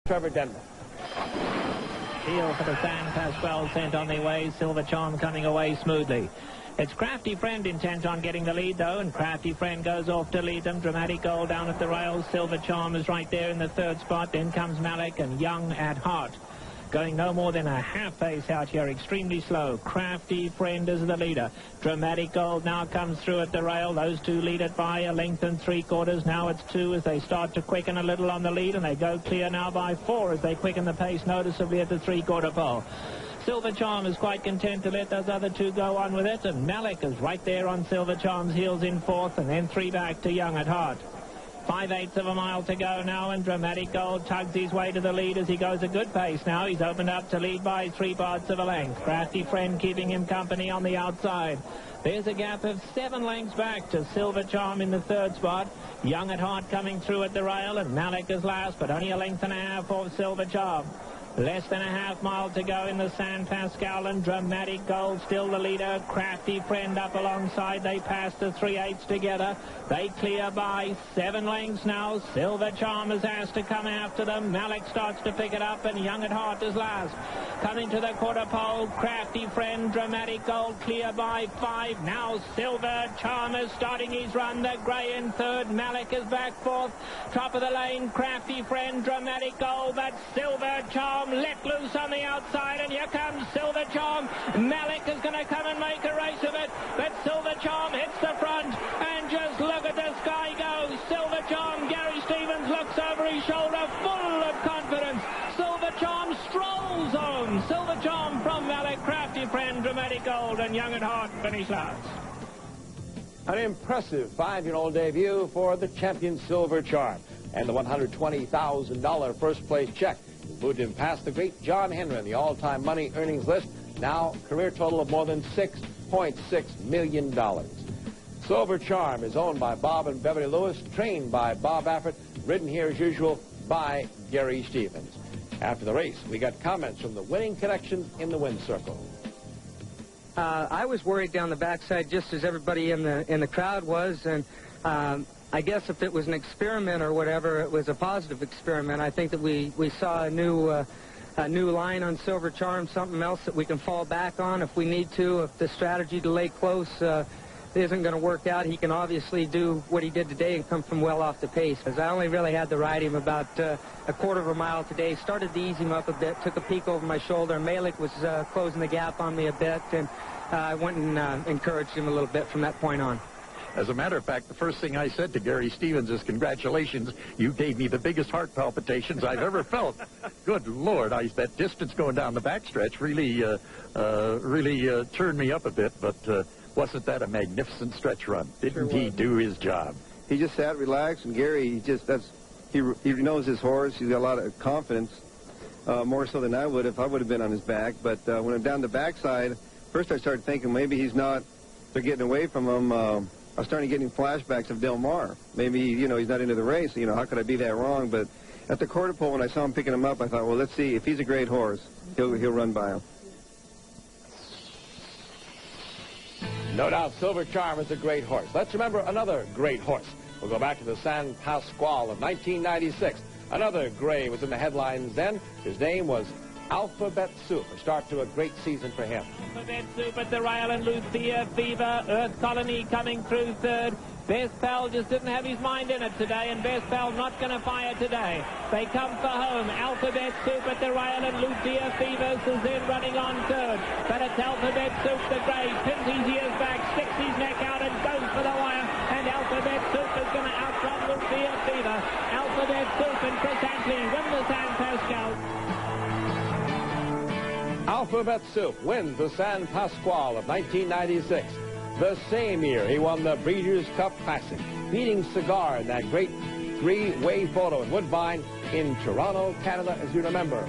Trevor Denver. Heel for the San Pasqual sent on their way. Silver Charm coming away smoothly. It's Crafty Friend intent on getting the lead, though, and Crafty Friend goes off to lead them. Dramatic Gold down at the rails. Silver Charm is right there in the third spot. Then comes Malik and Young at Heart. Going no more than a half pace out here, extremely slow. Crafty Friend is the leader. Dramatic Gold now comes through at the rail. Those two lead it by a length and 3/4. Now it's 2 as they start to quicken a little on the lead, and they go clear now by 4 as they quicken the pace noticeably at the 3/4 pole. Silver Charm is quite content to let those other two go on with it, and Malik is right there on Silver Charm's heels in 4th, and then 3 back to Young at Heart. 5/8 of a mile to go now, and Dramatic Gold tugs his way to the lead as he goes a good pace now. He's opened up to lead by 3/4 of a length. Crafty Friend keeping him company on the outside. There's a gap of 7 lengths back to Silver Charm in the third spot. Young at Heart coming through at the rail, and Malik is last, but only a length and a half off Silver Charm. Less than a half mile to go in the San Pasqual, and Dramatic Gold still the leader. Crafty Friend up alongside. They pass the 3/8 together. They clear by 7 lengths now. Silver Charm is asked to come after them. Malik starts to pick it up, and Young at Heart is last. Coming to the quarter pole, Crafty Friend, Dramatic Gold clear by 5. Now Silver Charm is starting his run. The grey in third. Malik is back 4th. Top of the lane, Crafty Friend, Dramatic Gold. But Silver Charm let loose on the outside, and here comes Silver Charm. Malik is going to come and make a race of it, but Silver Charm hits the front, and just look at the sky go. Silver Charm, Gary Stevens looks over his shoulder full of confidence. Silver Charm strolls on. Silver Charm from Malik, Crafty Friend, Dramatic Gold, and Young at Heart finish last. An impressive 5-year-old debut for the champion Silver Charm, and the $120,000 first place check moved him past the great John Henry in the all-time money earnings list, now career total of more than $6.6 million. Silver Charm is owned by Bob and Beverly Lewis, trained by Bob Afford, ridden here as usual by Gary Stevens. After the race, we got comments from the winning connections in the win circle. I was worried down the backside just as everybody in the crowd was, and I guess if it was an experiment or whatever, it was a positive experiment. I think that we saw a new line on Silver Charm, something else that we can fall back on if we need to. If the strategy to lay close isn't going to work out, he can obviously do what he did today and come from well off the pace. As I only really had to ride him about a 1/4 of a mile today, started to ease him up a bit, took a peek over my shoulder. Malik was closing the gap on me a bit, and I went and encouraged him a little bit from that point on. As a matter of fact, the first thing I said to Gary Stevens is, congratulations, you gave me the biggest heart palpitations I've ever felt. Good Lord, that distance going down the backstretch really turned me up a bit, but wasn't that a magnificent stretch run? Didn't he do his job? He just sat relaxed, and Gary, he knows his horse. He's got a lot of confidence, more so than I would if I would have been on his back. But when I'm down the backside, first I started thinking maybe they're getting away from him. I was starting getting flashbacks of Del Mar. Maybe, he's not into the race. How could I be that wrong? But at the quarter pole, when I saw him picking him up, I thought, well, let's see. If he's a great horse, he'll run by him. No doubt Silver Charm is a great horse. Let's remember another great horse. We'll go back to the San Pasqual of 1996. Another gray was in the headlines then. His name was Alphabet Soup, a start to a great season for him. Alphabet Soup at the rail, and Lucia Fever, Earth Colony coming through third. Best Pal just didn't have his mind in it today, and Best Pal not going to fire today. They come for home. Alphabet Soup at the rail, and Lucia Fever is then running on third. But it's Alphabet Soup, the grey, pins his ears back, sticks his neck out, and goes for the wire. And Alphabet Soup is going to outrun Lucia Fever. Alphabet Soup and Chris Antley win the San Pasqual. Alphabet Soup wins the San Pasqual of 1996. The same year, he won the Breeders' Cup Classic, beating Cigar in that great 3-way photo in Woodbine in Toronto, Canada, as you remember.